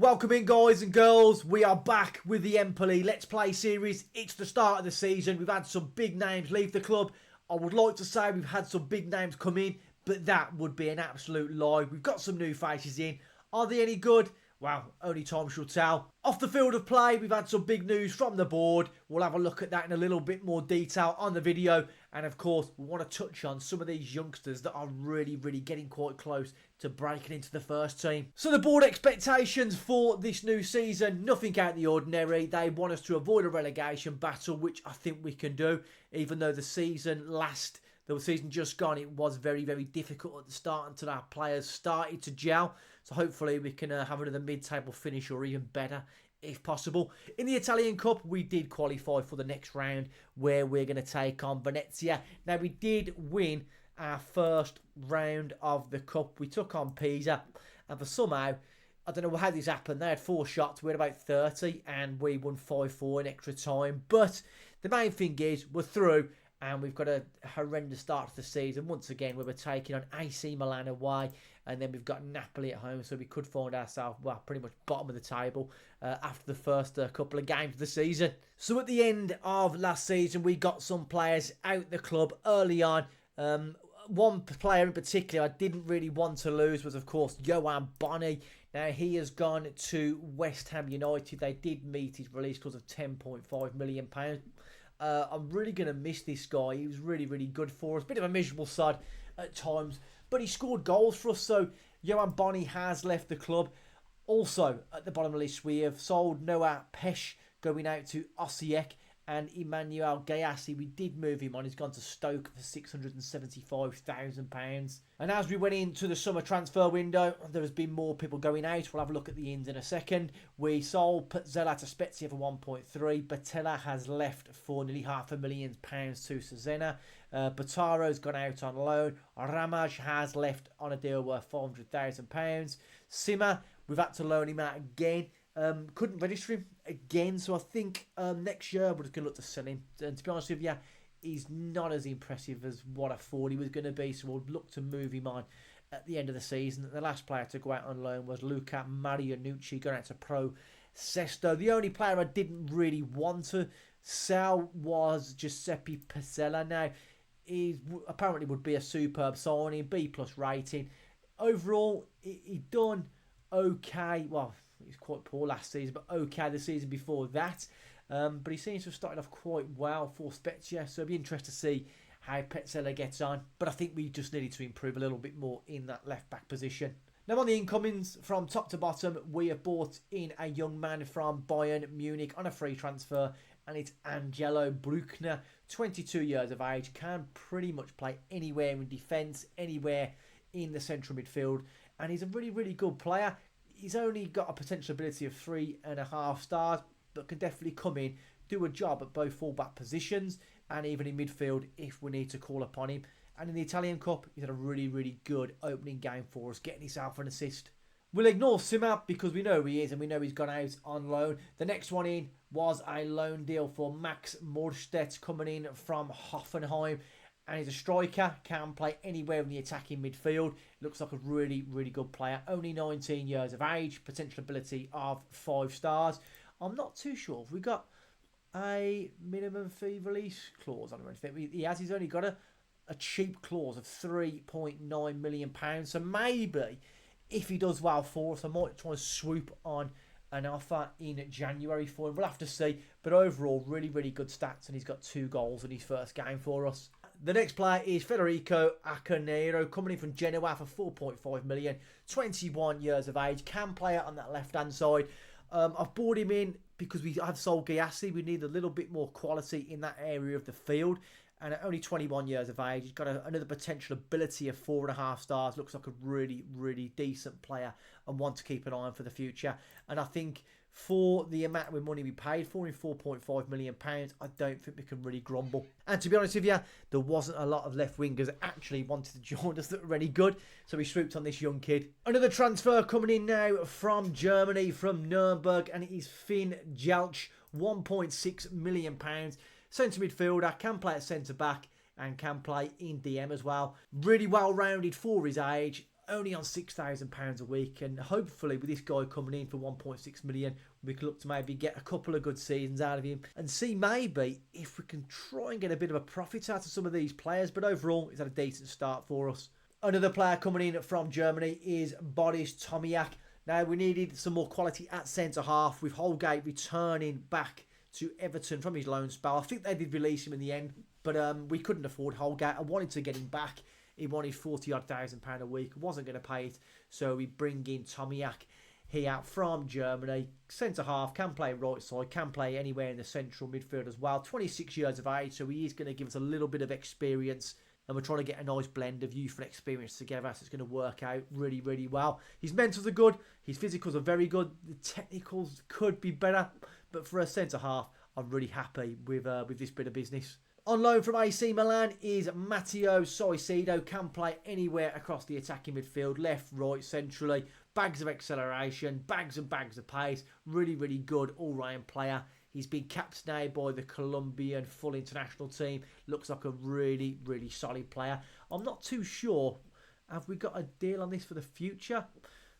Welcome in, guys and girls. We are back with the Empoli Let's Play series. It's the start of the season. We've had some big names leave the club. I would like to say we've had some big names come in, but that would be an absolute lie. We've got some new faces in. Are they any good? Well, only time shall tell. Off the field of play, we've had some big news from the board. We'll have a look at that in a little bit more detail on the video. And of course, we want to touch on some of these youngsters that are really getting quite close to breaking into the first team. So the board expectations for this new season, nothing out of the ordinary. They want us to avoid a relegation battle, which I think we can do. Even though the season just gone, it was very difficult at the start until our players started to gel. So hopefully we can have another mid-table finish or even better if possible. In the Italian Cup, we did qualify for the next round where we're going to take on Venezia. Now, we did win our first round of the Cup. We took on Pisa, and for somehow, I don't know how this happened. They had 4 shots, we had about 30, and we won 5-4 in extra time. But the main thing is, we're through. And we've got a horrendous start to the season. Once again, we were taking on AC Milan away. And then we've got Napoli at home. So we could find ourselves, well, pretty much bottom of the table after the first couple of games of the season. So at the end of last season, we got some players out the club early on. One player in particular I didn't really want to lose was, of course, Johan Boni. Now, he has gone to West Ham United. They did meet his release clause of £10.5 million. I'm really going to miss this guy. He was really good for us. Bit of a miserable side at times, but he scored goals for us. So Johan Boni has left the club. Also, at the bottom of the list, we have sold Noah Pesh going out to Osijek, and Emmanuel Gayassi, we did move him on. He's gone to Stoke for £675,000. And as we went into the summer transfer window, there has been more people going out. We'll have a look at the ins in a second. We sold Petzela to Spezia for 1.3. Batella has left for nearly £500,000 to Cesena. Bataro's gone out on loan. Ramaj has left on a deal worth £400,000. Sima, we've had to loan him out again. Couldn't register him again, so I think next year we're just going to look to sell him. And to be honest with you, he's not as impressive as what I thought he was going to be, so we'll look to move him on at the end of the season. The last player to go out on loan was Luca Marianucci, going out to Pro Sesto. The only player I didn't really want to sell was Giuseppe Pezzella. Now, he apparently would be a superb signing, B+ rating. Overall, he done okay. Well, he was quite poor last season, but okay the season before that. But he seems to have started off quite well for Spezia, so it'll be interesting to see how Petzela gets on. But I think we just needed to improve a little bit more in that left-back position. Now, on the incomings, from top to bottom, we have brought in a young man from Bayern Munich on a free transfer, and it's Angelo Bruckner, 22 years of age, can pretty much play anywhere in defence, anywhere in the central midfield, and he's a really good player. He's only got a potential ability of 3.5 stars, but can definitely come in, do a job at both full-back positions and even in midfield if we need to call upon him. And in the Italian Cup, he's had a really good opening game for us, getting himself an assist. We'll ignore Sima because we know who he is and we know he's gone out on loan. The next one in was a loan deal for Max Morstedt coming in from Hoffenheim. And he's a striker, can play anywhere in the attacking midfield. Looks like a really good player. Only 19 years of age, potential ability of 5 stars. I'm not too sure if we got a minimum fee release clause on him or anything. He's only got a cheap clause of £3.9 million. So maybe if he does well for us, I might try and swoop on an offer in January for him. We'll have to see. But overall, really good stats, and he's got 2 goals in his first game for us. The next player is Federico Acanero, coming in from Genoa for £4.5 million, 21 years of age, can play it on that left-hand side. I've brought him in because we have sold Gayassi. We need a little bit more quality in that area of the field. And at only 21 years of age, he's got another potential ability of 4.5 stars. Looks like a really decent player and one to keep an eye on for the future. And I think for the amount of money we paid for him, £4.5 million, I don't think we can really grumble. And to be honest with you, there wasn't a lot of left wingers that actually wanted to join us that were any good. So we swooped on this young kid. Another transfer coming in now from Germany, from Nuremberg, and it is Finn Jelch, £1.6 million. Centre midfielder, can play at centre back and can play in DM as well. Really well rounded for his age. only on £6,000 a week, and hopefully with this guy coming in for 1.6 million, we can look to maybe get a couple of good seasons out of him and see maybe if we can try and get a bit of a profit out of some of these players. But overall, he's had a decent start for us. Another player coming in from Germany is Boris Tomiak. Now, we needed some more quality at centre-half, with Holgate returning back to Everton from his loan spell. I think they did release him in the end, but we couldn't afford Holgate. I wanted to get him back. He wanted £40,000 a week. Wasn't going to pay it, so we bring in Tomiak here from Germany. Centre-half, can play right side, can play anywhere in the central midfield as well. 26 years of age, so he is going to give us a little bit of experience. And we're trying to get a nice blend of youth and experience together, so it's going to work out really, really well. His mentals are good. His physicals are very good. The technicals could be better. But for a centre-half, I'm really happy with this bit of business. On loan from AC Milan is Matteo Soicedo. Can play anywhere across the attacking midfield. Left, right, centrally. Bags of acceleration. Bags and bags of pace. Really, really good all-round player. He's been capped now by the Colombian full international team. Looks like a really, really solid player. I'm not too sure. Have we got a deal on this for the future?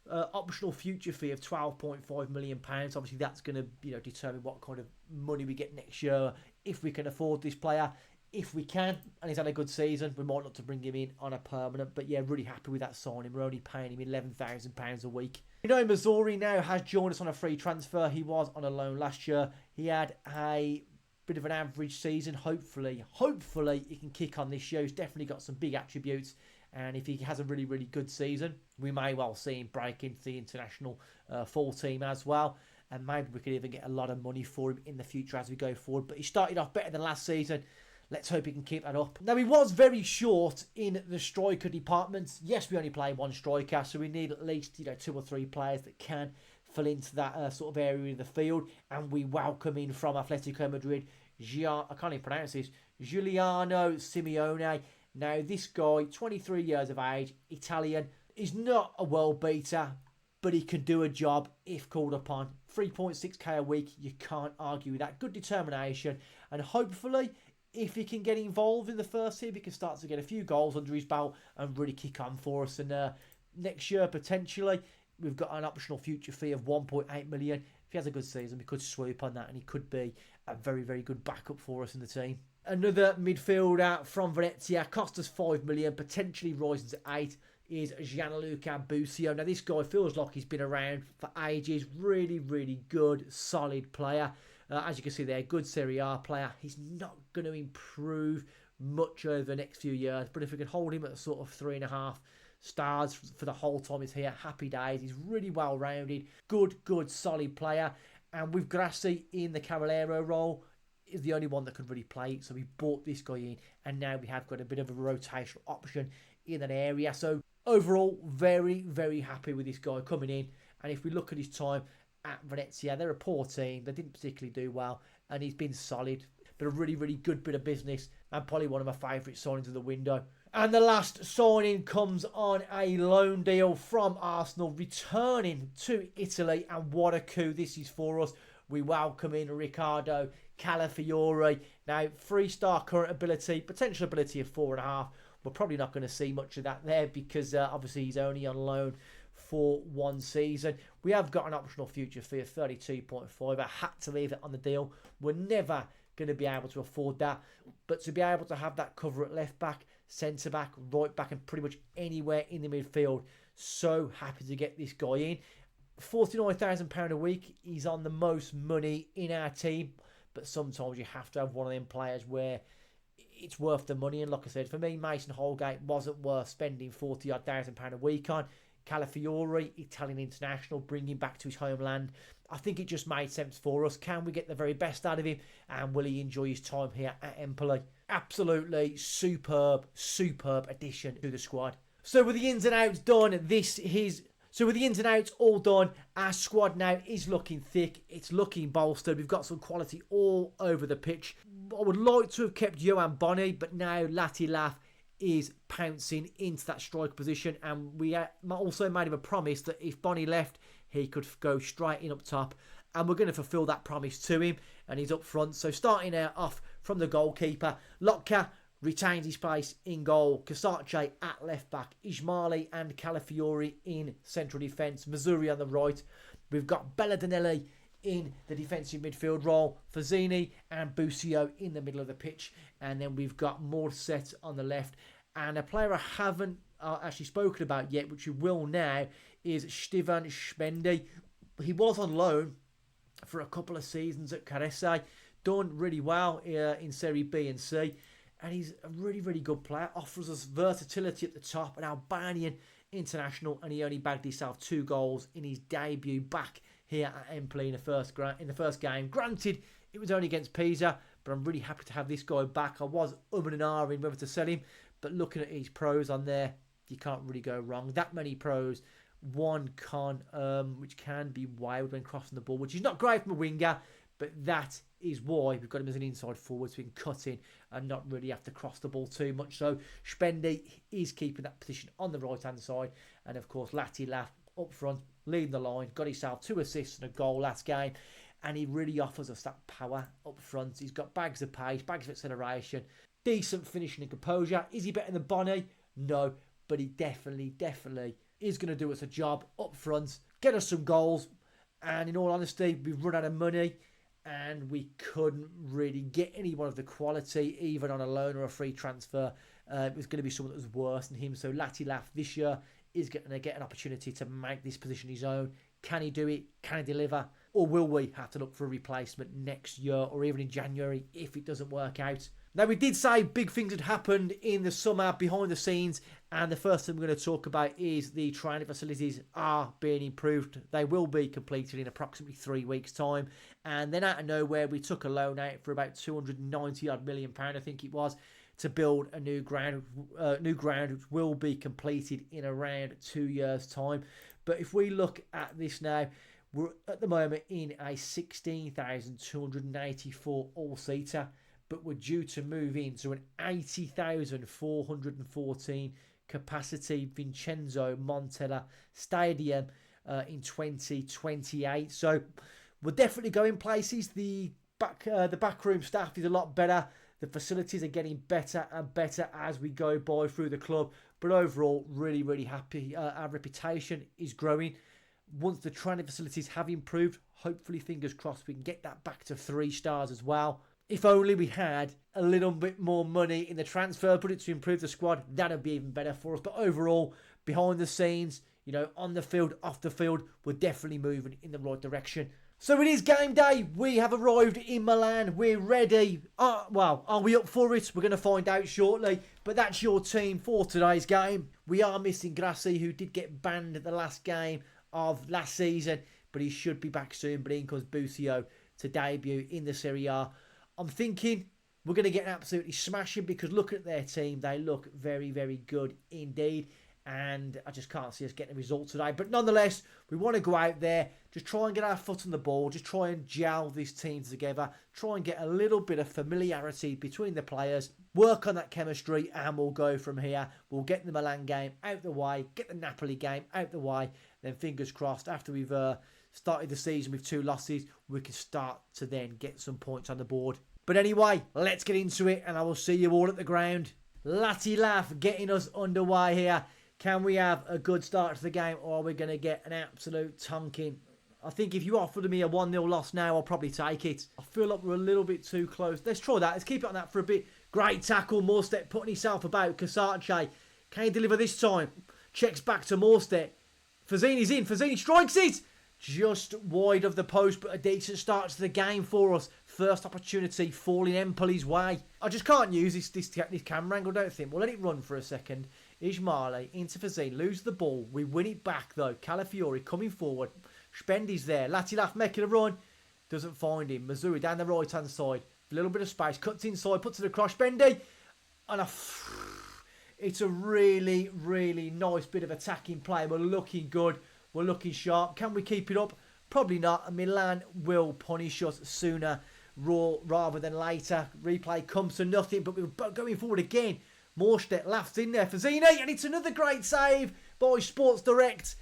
Optional future fee of £12.5 million. Obviously, that's going to determine what kind of money we get next year. If we can afford this player. If we can, and he's had a good season, we might look to bring him in on a permanent. But yeah, really happy with that signing. We're only paying him £11,000 a week. Missouri now has joined us on a free transfer. He was on a loan last year. He had a bit of an average season. Hopefully he can kick on this year. He's definitely got some big attributes. And if he has a really, really good season, we may well see him break into the international full team as well. And maybe we could even get a lot of money for him in the future as we go forward. But he started off better than last season. Let's hope he can keep that up. Now, he was very short in the striker department. Yes, we only play one striker, so we need at least 2 or 3 players that can fill into that sort of area of the field. And we welcome in from Atletico Madrid, I can't even pronounce this, Giuliano Simeone. Now, this guy, 23 years of age, Italian, is not a world beater, but he can do a job if called upon. 3.6k a week, you can't argue with that. Good determination, and hopefully, if he can get involved in the first team, he can start to get a few goals under his belt and really kick on for us. And next year, potentially, we've got an optional future fee of 1.8 million. If he has a good season, we could swoop on that, and he could be a very, very good backup for us in the team. Another midfielder from Venezia, cost us 5 million, potentially rising to 8, is Gianluca Busio. Now, this guy feels like he's been around for ages. Really, really good, solid player. As you can see there, good Serie A player. He's not going to improve much over the next few years, but if we can hold him at sort of 3.5 stars for the whole time he's here, happy days. He's really well-rounded, good, solid player. And with Grassi in the Cavallero role, is the only one that could really play it. So we bought this guy in, and now we have got a bit of a rotational option in that area. So overall, very, very happy with this guy coming in. And if we look at his time at Venezia, they're a poor team. They didn't particularly do well, and he's been solid. But a really, really good bit of business, and probably one of my favourite signings of the window. And the last signing comes on a loan deal from Arsenal, returning to Italy. And what a coup this is for us. We welcome in Riccardo Calafiore. Now, 3-star current ability, potential ability of 4.5. We're probably not going to see much of that there because obviously he's only on loan for 1 season. We have got an optional future fee of 32.5. I had to leave it on the deal. We're never going to be able to afford that. But to be able to have that cover at left back, centre back, right back, and pretty much anywhere in the midfield, so happy to get this guy in. £49,000 a week. He's on the most money in our team. But sometimes you have to have one of them players where it's worth the money. And like I said, for me, Mason Holgate wasn't worth spending £40,000 a week on. Calafiore, Italian international, bringing back to his homeland. I think it just made sense for us. Can we get the very best out of him? And will he enjoy his time here at Empoli? Absolutely superb addition to the squad. So with the ins and outs done, with the ins and outs all done, our squad now is looking thick. It's looking bolstered. We've got some quality all over the pitch. I would like to have kept Johan Bonni, but now Latilaf is pouncing into that striker position. And we also made him a promise that if Bonni left, he could go straight in up top. And we're going to fulfil that promise to him. And he's up front. So starting out off from the goalkeeper, Lotka, retains his place in goal. Casace at left back. Ismaili and Calafiori in central defence. Missouri on the right. We've got Belladinelli in the defensive midfield role. Fazzini and Busio in the middle of the pitch. And then we've got Morset on the left. And a player I haven't actually spoken about yet, which we will now, is Stevan Spendy. He was on loan for a couple of seasons at Caresse. Done really well in Serie B and C. And he's a really, really good player. Offers us versatility at the top. An Albanian international. And he only bagged himself 2 goals in his debut back here at Empoli in the first game. Granted, it was only against Pisa. But I'm really happy to have this guy back. I was and ahhing whether to sell him. But looking at his pros on there, you can't really go wrong. That many pros. One con, which can be wild when crossing the ball, which is not great from a winger. But that is why we've got him as an inside forward, so we can cut in and not really have to cross the ball too much. So Spendy is keeping that position on the right-hand side. And, of course, Latilaf up front, leading the line. Got himself 2 assists and a goal last game. And he really offers us that power up front. He's got bags of pace, bags of acceleration, decent finishing and composure. Is he better than Bonnie? No. But he definitely is going to do us a job up front, get us some goals. And in all honesty, we've run out of money. And we couldn't really get anyone of the quality, even on a loan or a free transfer. It was going to be someone that was worse than him. So Latilaf this year is going to get an opportunity to make this position his own. Can he do it? Can he deliver? Or will we have to look for a replacement next year or even in January if it doesn't work out? Now, we did say big things had happened in the summer behind the scenes, and the first thing we're going to talk about is the training facilities are being improved. They will be completed in approximately 3 weeks' time, and then out of nowhere, we took a loan out for about £290 million, I think it was, to build a new ground, which will be completed in around 2 years' time. But if we look at this now, we're at the moment in a 16,284 all-seater, but we're due to move into an 80,414 capacity Vincenzo Montella Stadium in 2028. So we're definitely going places. The backroom staff is a lot better. The facilities are getting better and better as we go by through the club. But overall, really, really happy. Our reputation is growing. Once the training facilities have improved, hopefully, fingers crossed, we can get that back to 3 stars as well. If only we had a little bit more money in the transfer budget to improve the squad, that would be even better for us. But overall, behind the scenes, on the field, off the field, we're definitely moving in the right direction. So it is game day. We have arrived in Milan. We're ready. Are we up for it? We're going to find out shortly. But that's your team for today's game. We are missing Grassi, who did get banned at the last game of last season. But he should be back soon. But in comes Busio to debut in the Serie A. I'm thinking we're going to get absolutely smashing because look at their team. They look very, very good indeed. And I just can't see us getting a result today. But nonetheless, we want to go out there, just try and get our foot on the ball, just try and gel this team together, try and get a little bit of familiarity between the players, work on that chemistry, and we'll go from here. We'll get the Milan game out the way, get the Napoli game out the way, then fingers crossed, after we've started the season with 2 losses, we can start to then get some points on the board. But anyway, let's get into it, and I will see you all at the ground. Latilaf getting us underway here. Can we have a good start to the game, or are we going to get an absolute tonking? I think if you offered me a 1-0 loss now, I'll probably take it. I feel like we're a little bit too close. Let's try that. Let's keep it on that for a bit. Great tackle. Morstead putting himself about. Casace. Can he deliver this time? Checks back to Morstead. Fazzini's in. Fazzini strikes it. Just wide of the post, but a decent start to the game for us. First opportunity falling Empoli's way. I just can't use this camera angle, don't think. We'll let it run for a second. Ismaili into Fazzini, lose the ball. We win it back though. Calafiori coming forward. Spendy's there. Latilaf making a run. Doesn't find him. Missouri down the right hand side. A little bit of space. Cuts inside. Puts it across. Spendy. And it's a really, really nice bit of attacking play. We're looking good. We're looking sharp. Can we keep it up? Probably not. Milan will punish us sooner rather than later. Replay comes to nothing. But we're going forward again. Morstedt laughs in there. Fazzini, and it's another great save by Sports Direct.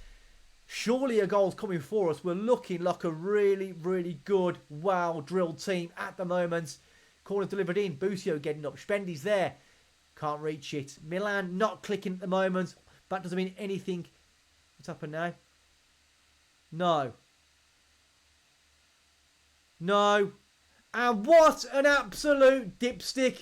Surely a goal's coming for us. We're looking like a really, really good, well-drilled team at the moment. Corner delivered in. Busio getting up. Spendy's there. Can't reach it. Milan not clicking at the moment. That doesn't mean anything. What's happened now? No. No. And what an absolute dipstick.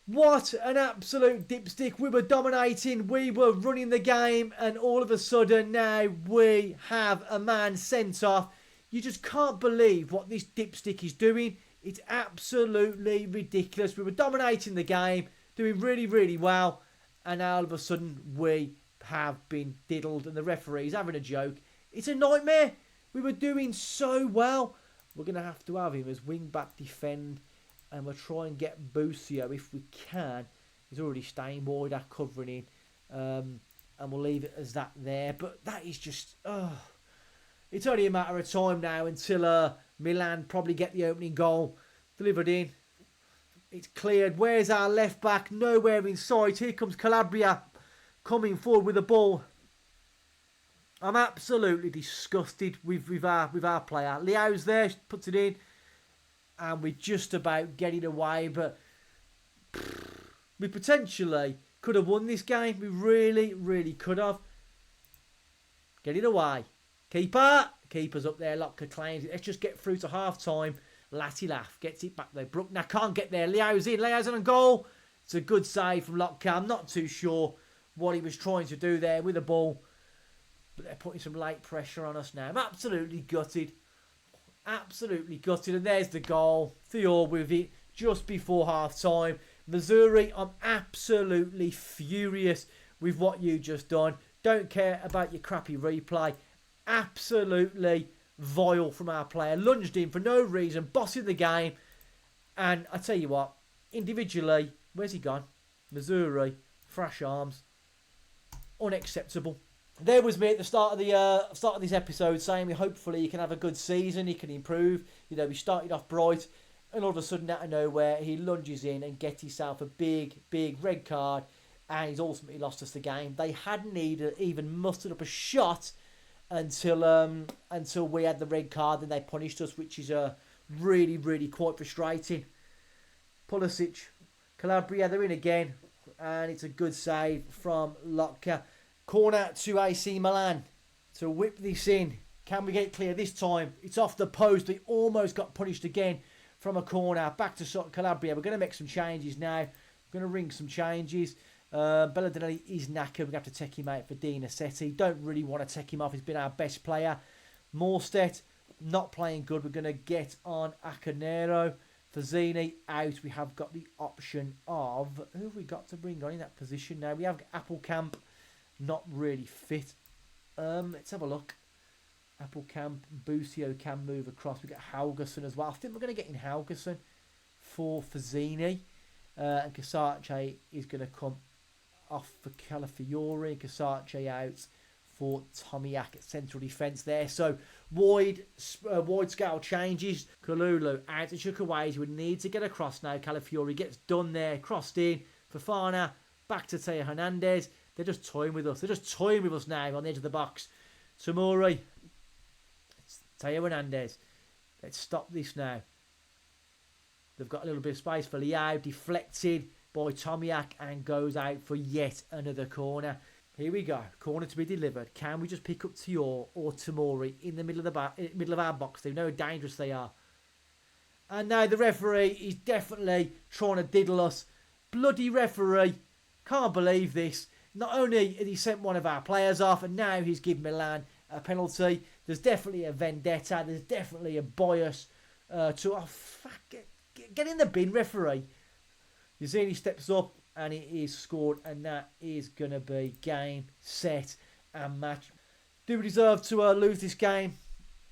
What an absolute dipstick. We were dominating. We were running the game. And all of a sudden now we have a man sent off. You just can't believe what this dipstick is doing. It's absolutely ridiculous. We were dominating the game. Doing really, really well. And now all of a sudden we have been diddled. And the referee's having a joke. It's a nightmare. We were doing so well. We're going to have him as wing-back defend. And we'll try and get Busio if we can. He's already staying wide, covering in. And we'll leave it as that there. But that is just... it's only a matter of time now until Milan probably get the opening goal delivered in. It's cleared. Where's our left back? Nowhere in sight. Here comes Calabria coming forward with the ball. I'm absolutely disgusted with our player. Leo's there, puts it in. And we're just about getting away. But we potentially could have won this game. We really, really could have. Get it away. Keeper. Keeper's up there. Lotka claims it. Let's just get through to half-time. Latilaf gets it back there. Bruckner can't get there. Leo's in. Leo's on a goal. It's a good save from Lotka. I'm not too sure what he was trying to do there with the ball. But they're putting some late pressure on us now. I'm absolutely gutted. Absolutely gutted. And there's the goal. Theo with it just before half-time. Missouri, I'm absolutely furious with what you just done. Don't care about your crappy replay. Absolutely vile from our player. Lunged in for no reason. Bossing the game. And I tell you what. Individually, where's he gone? Missouri. Thrash arms. Unacceptable. There was me at the start of this episode saying hopefully he can have a good season, he can improve. You know, he started off bright and all of a sudden out of nowhere he lunges in and gets himself a big red card and he's ultimately lost us the game. They hadn't even mustered up a shot until we had the red card and they punished us, which is really quite frustrating. Pulisic, Calabria, they're in again and it's a good save from Lotka. Corner to AC Milan to whip this in. Can we get clear this time? It's off the post. They almost got punished again from a corner. Back to Calabria. We're going to make some changes now. We're going to ring some changes. Belladinelli is knackered. We're going to have to take him out for Dina Setti. Don't really want to take him off. He's been our best player. Morstedt not playing good. We're going to get on Acanero. Fazzini out. We have got the option of... Who have we got to bring on in that position now? We have Appelkamp. Not really fit. Let's have a look. Appelkamp, Busio can move across. We got Haugesson as well. I think we're going to get in Haugesson for Fazzini. And Casace is going to come off for Calafiori. Casace out for Tomiak at central defence there. So wide scale changes. Kalulu out to Chukwueze. We need to get across now. Calafiori gets done there. Crossed in. Fofana back to Teo Hernandez. They're just toying with us. They're just toying with us now on the edge of the box. Tomori. Teo Hernandez. Let's stop this now. They've got a little bit of space for Liao. Deflected by Tomiak and goes out for yet another corner. Here we go. Corner to be delivered. Can we just pick up Tior or Tomori in the middle of our box? They know how dangerous they are. And now the referee is definitely trying to diddle us. Bloody referee. Can't believe this. Not only had he sent one of our players off, and now he's given Milan a penalty. There's definitely a vendetta. There's definitely a bias get in the bin, referee. Yazini steps up, and it is scored, and that is going to be game, set, and match. Do we deserve to lose this game?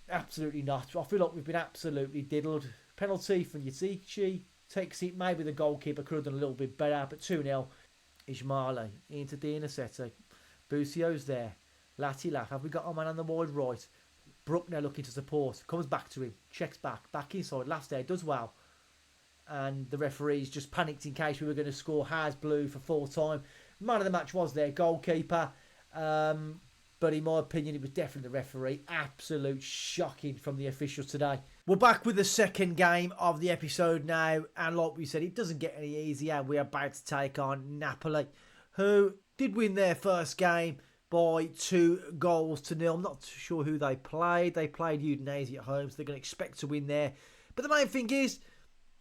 Absolutely not. I feel like we've been absolutely diddled. Penalty from Yazici. Takes it. Maybe the goalkeeper could have done a little bit better, but 2-0. Ismaili into Dina Setti. Busio's there. Latilaf. Have we got a man on the wide right? Bruckner looking to support. Comes back to him. Checks back inside. Last there. Does well. And the referee's just panicked in case we were going to score. Has blue for full time. Man of the match was their goalkeeper. But in my opinion, it was definitely the referee. Absolute shocking from the officials today. We're back with the second game of the episode now. And like we said, it doesn't get any easier. We're about to take on Napoli, who did win their first game by 2-0. I'm not sure who they played. They played Udinese at home, so they're going to expect to win there. But the main thing is,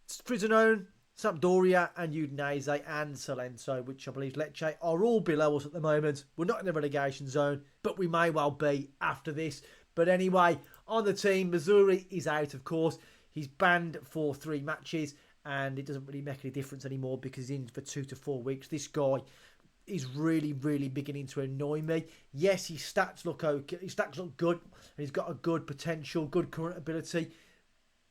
Frosinone, Sampdoria and Udinese and Salento, which I believe Lecce, are all below us at the moment. We're not in the relegation zone, but we may well be after this. But anyway, on the team, Missouri is out, of course. He's banned for 3 matches, and it doesn't really make any difference anymore because he's in for 2 to 4 weeks. This guy is really, really beginning to annoy me. Yes, his stats look okay. His stats look good, and he's got a good potential, good current ability.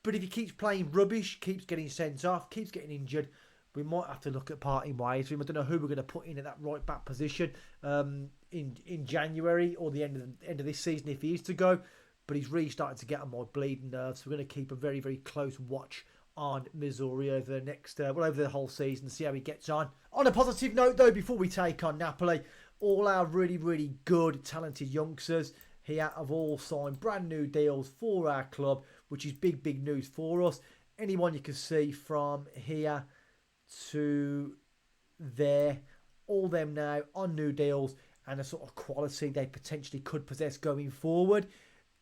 But if he keeps playing rubbish, keeps getting sent off, keeps getting injured, we might have to look at parting ways with him. I don't know who we're going to put in at that right back position in January or the end of this season if he is to go. But he's really starting to get on my bleeding nerves. So we're going to keep a very, very close watch on Missouri over the next, over the whole season, see how he gets on. On a positive note, though, before we take on Napoli, all our really, really good, talented youngsters here have all signed brand new deals for our club, which is big, big news for us. Anyone you can see from here to there, all them now on new deals and the sort of quality they potentially could possess going forward.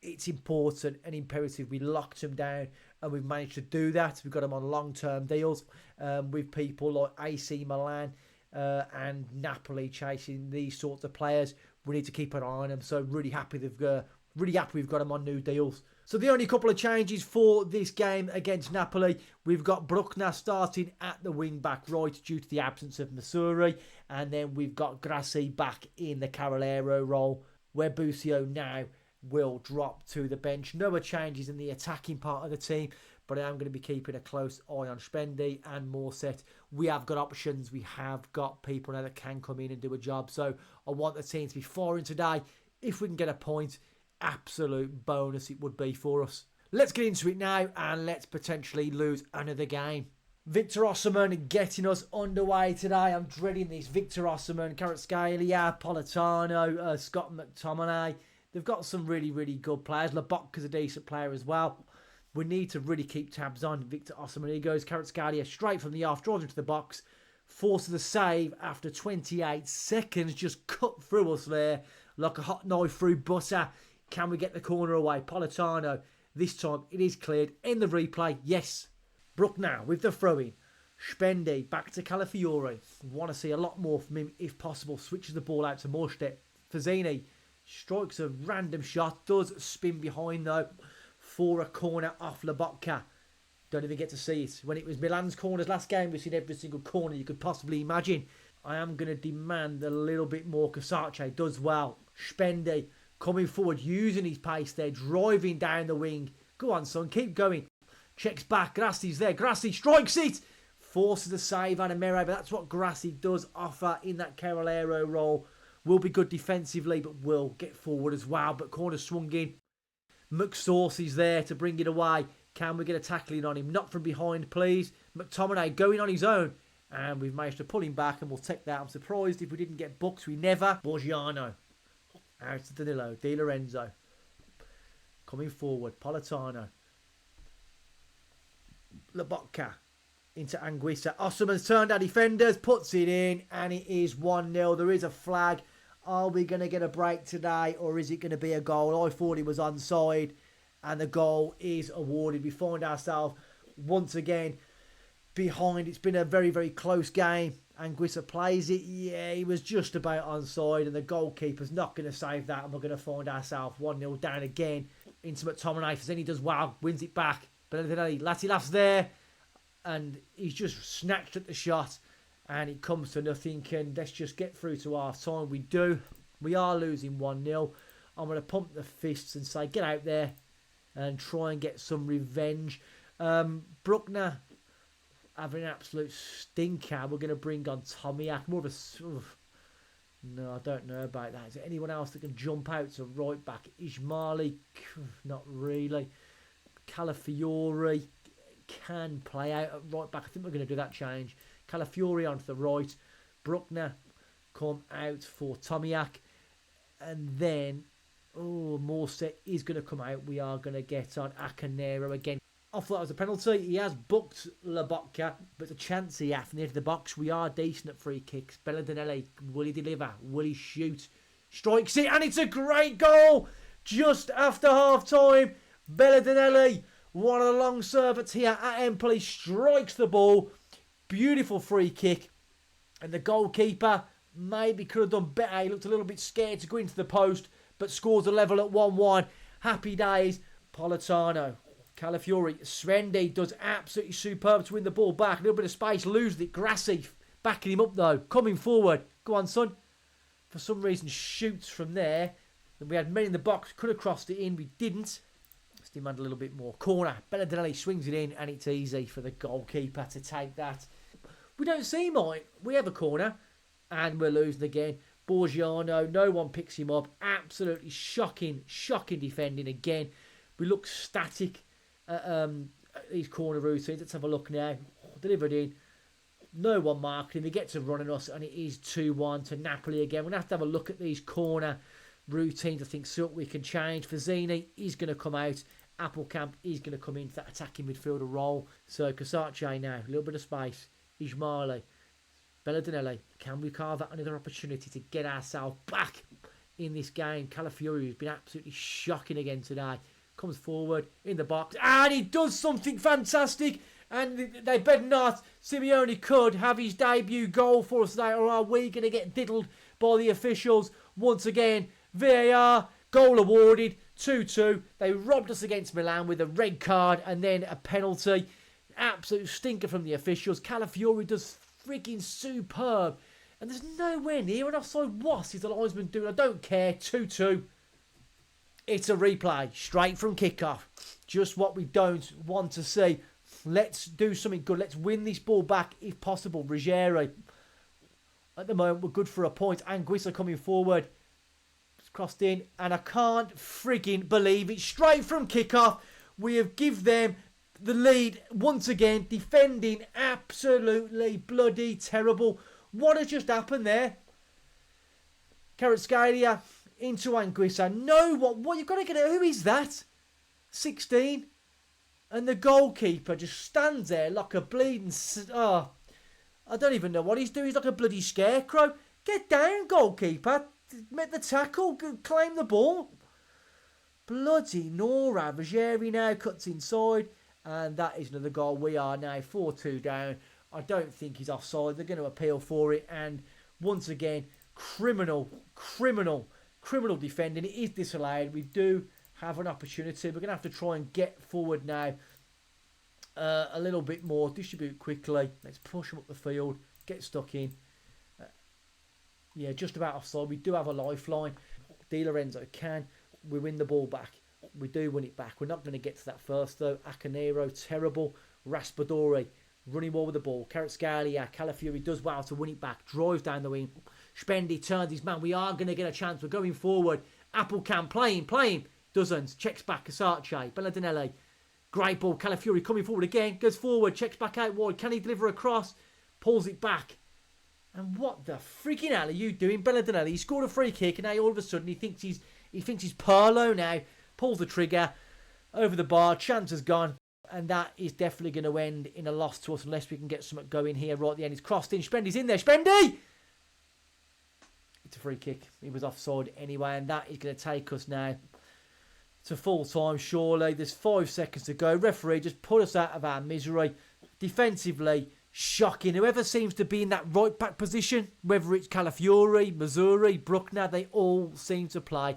It's important and imperative we locked them down, and we've managed to do that. We've got them on long-term deals with people like AC Milan and Napoli chasing these sorts of players. We need to keep an eye on them. So really happy we've got them on new deals. So the only couple of changes for this game against Napoli, we've got Bruckner starting at the wing-back right due to the absence of Missouri, and then we've got Grassi back in the Cavallero role, where Busio now will drop to the bench. No more changes in the attacking part of the team, but I am going to be keeping a close eye on Spendi and Morset. We have got options. We have got people now that can come in and do a job. So I want the team to be firing today. If we can get a point, absolute bonus it would be for us. Let's get into it now and let's potentially lose another game. Victor Osimhen getting us underway today. I'm dreading this. Victor Osimhen, Kvaratskhelia, Politano, Scott McTominay. They've got some really, really good players. Lobotka's a decent player as well. We need to really keep tabs on Victor Osimhen. He goes Kvaratskhelia straight from the off, draws into the box, forces the save after 28 seconds. Just cut through us there like a hot knife through butter. Can we get the corner away? Politano, this time it is cleared. In the replay, yes. Bruckner with the throw-in. Spendi back to Calafiore. Want to see a lot more from him if possible. Switches the ball out to Morstedt. Fazzini strikes a random shot. Does spin behind though for a corner off Lobotka. Don't even get to see it. When it was Milan's corners last game, we've seen every single corner you could possibly imagine. I am going to demand a little bit more. Kasache does well. Spendi coming forward, using his pace there, driving down the wing. Go on, son, keep going. Checks back, Grassi's there. Grassi strikes it. Forces a save on Amere, but that's what Grassi does offer in that Cavallero role. Will be good defensively, but will get forward as well. But corner swung in. McSauce is there to bring it away. Can we get a tackling on him? Not from behind, please. McTominay going on his own. And we've managed to pull him back, and we'll take that. I'm surprised if we didn't get booked. We never. Borgiano. Out to Danilo. Di Lorenzo. Coming forward. Politano. Lobotka. Into Anguissa. Osimhen's turned our defenders. Puts it in. And it is 1-0. There is a flag. Are we going to get a break today? Or is it going to be a goal? I thought it was onside. And the goal is awarded. We find ourselves once again behind. It's been a very, very close game. Anguissa plays it. Yeah, he was just about onside. And the goalkeeper's not going to save that. And we're going to find ourselves 1-0 down again. Into McTominay. Fazzini does well. Wins it back. But Latilaf's there. And he's just snatched at the shot. And it comes to nothing. And let's just get through to half time. We do. We are losing 1-0. I'm going to pump the fists and say, get out there and try and get some revenge. Bruckner having an absolute stinker. We're going to bring on Tomiak. More of a... No, I don't know about that. Is there anyone else that can jump out to right back? Ismaili? Not really. Calafiore can play out at right back. I think we're going to do that change. Calafiore onto the right. Bruckner come out for Tomiak. And then, oh, Morset is going to come out. We are going to get on Acanero again. I thought that was a penalty. He has booked Lobotka, but the chance he has near the box. We are decent at free kicks. Belladinelli, will he deliver? Will he shoot? Strikes it, and it's a great goal! Just after half-time, Belladinelli, one of the long servants here at Empoli, strikes the ball. Beautiful free kick. And the goalkeeper maybe could have done better. He looked a little bit scared to go into the post, but scores a level at 1-1. Happy days. Politano, Calafiori, Svendi does absolutely superb to win the ball back. A little bit of space, loses it. Grassi backing him up though, coming forward. Go on, son. For some reason, shoots from there. And we had men in the box, could have crossed it in. We didn't. Let's demand a little bit more. Corner. Belladinelli swings it in, and it's easy for the goalkeeper to take that. We don't see mine. We have a corner, and we're losing again. Borgiano, no one picks him up. Absolutely shocking defending again. We look static at these corner routines. Let's have a look now. Delivered in. No one marking him. He gets a run on us, and it is 2-1 to Napoli again. We're going to have a look at these corner routines. I think so we can change. Fazzini is going to come out. Appelkamp is going to come into that attacking midfielder role. So Casace now, a little bit of space. Ismaili, Belladinelli. Can we carve out another opportunity to get ourselves back in this game? Calafiori has been absolutely shocking again today. Comes forward in the box, and he does something fantastic. And they better not. Simeone could have his debut goal for us today, or are we going to get diddled by the officials once again? VAR, goal awarded, 2-2. They robbed us against Milan with a red card and then a penalty. Absolute stinker from the officials. Calafiori does freaking superb. And there's nowhere near an offside. What is the linesman doing? I don't care. 2-2. It's a replay. Straight from kickoff. Just what we don't want to see. Let's do something good. Let's win this ball back if possible. Ruggieri. At the moment, we're good for a point. Anguissa coming forward. It's crossed in. And I can't frigging believe it. Straight from kickoff. We have give them the lead once again. Defending absolutely bloody terrible. What has just happened there? Kvaratskhelia into Anguissa. No, what you've got to get at. Who is that? 16. And the goalkeeper just stands there like a bleeding... Oh, I don't even know what he's doing. He's like a bloody scarecrow. Get down, goalkeeper. Make the tackle. Claim the ball. Bloody Nora. Ruggieri now cuts inside. And that is another goal. We are now 4-2 down. I don't think he's offside. They're going to appeal for it. And once again, criminal defending. It is disallowed. We do have an opportunity. We're going to have to try and get forward now a little bit more. Distribute quickly. Let's push them up the field. Get stuck in. Yeah, just about offside. We do have a lifeline. Di Lorenzo can. We win the ball back. We do win it back. We're not going to get to that first though. Acanero, terrible. Raspadori, running well with the ball. Kvaratskhelia, Calafiori does well to win it back. Drives down the wing. Spendi turns his man. We are going to get a chance. We're going forward. Appelkamp playing. Doesn't. Checks back. Casace. Belladinelli. Great ball. Calafiori coming forward again. Goes forward. Checks back out wide. Can he deliver a cross? Pulls it back. And what the freaking hell are you doing? Belladinelli, he scored a free kick and now all of a sudden he thinks he's Pirlo now. Pulls the trigger. Over the bar. Chance has gone. And that is definitely going to end in a loss to us unless we can get something going here right at the end. He's crossed in. Spendy's in there. Spendy! It's a free kick. He was offside anyway. And that is going to take us now to full time, surely. There's 5 seconds to go. Referee, just put us out of our misery. Defensively, shocking. Whoever seems to be in that right back position, whether it's Calafiori, Missouri, Bruckner, they all seem to play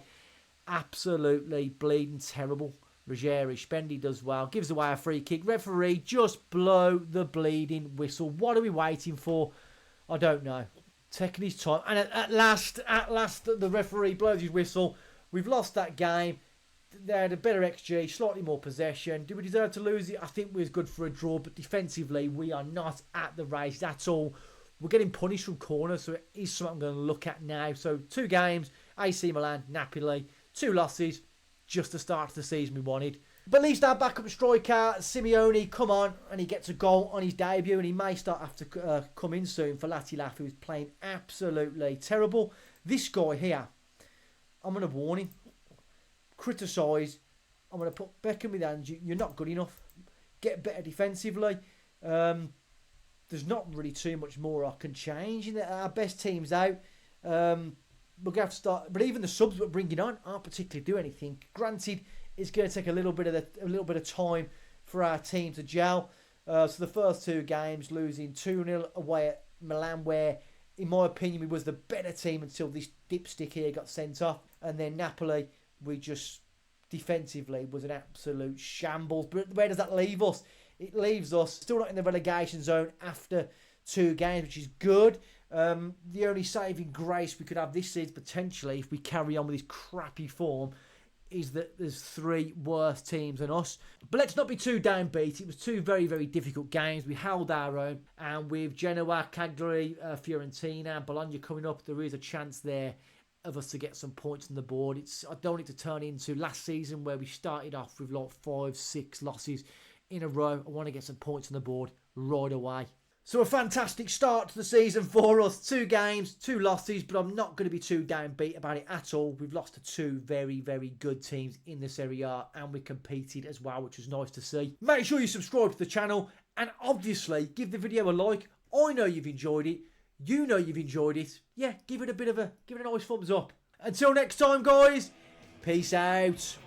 absolutely bleeding terrible. Ruggieri, Spendi does well. Gives away a free kick. Referee, just blow the bleeding whistle. What are we waiting for? I don't know. Taking his time. And at last, the referee blows his whistle. We've lost that game. They had a better XG, slightly more possession. Do we deserve to lose it? I think we was good for a draw, but defensively, we are not at the race at all. We're getting punished from corners, so it is something I'm going to look at now. So 2 games, AC Milan, Napoli, 2 losses, just the start of the season we wanted. But at least our backup striker, Simeone, come on, and he gets a goal on his debut, and he may start have to come in soon for Latilaf, who's playing absolutely terrible. This guy here, I'm going to warn him. Criticise. I'm going to put Beck in with hands. You're not good enough. Get better defensively. There's not really too much more I can change. In our best team's out. We're going to have to start. But even the subs we're bringing on aren't particularly do anything. Granted, it's going to take a little bit of time for our team to gel. So the first 2 games, losing 2-0 away at Milan, where, in my opinion, we was the better team until this dipstick here got sent off. And then Napoli, we just defensively was an absolute shambles. But where does that leave us? It leaves us still not in the relegation zone after 2 games, which is good. The only saving grace we could have this season, potentially, if we carry on with this crappy form, is that there's 3 worse teams than us. But let's not be too downbeat. It was 2 very, very difficult games. We held our own. And with Genoa, Cagliari, Fiorentina, Bologna coming up, there is a chance there of us to get some points on the board. I don't want it to turn into last season where we started off with like 5-6 losses in a row. I want to get some points on the board right away. So a fantastic start to the season for us. 2 games, 2 losses, but I'm not going to be too downbeat about it at all. We've lost to 2 very, very good teams in the Serie A, and we competed as well, which was nice to see. Make sure you subscribe to the channel, and obviously give the video a like. I know you've enjoyed it. You know you've enjoyed it. Yeah, give it a nice thumbs up. Until next time, guys. Peace out.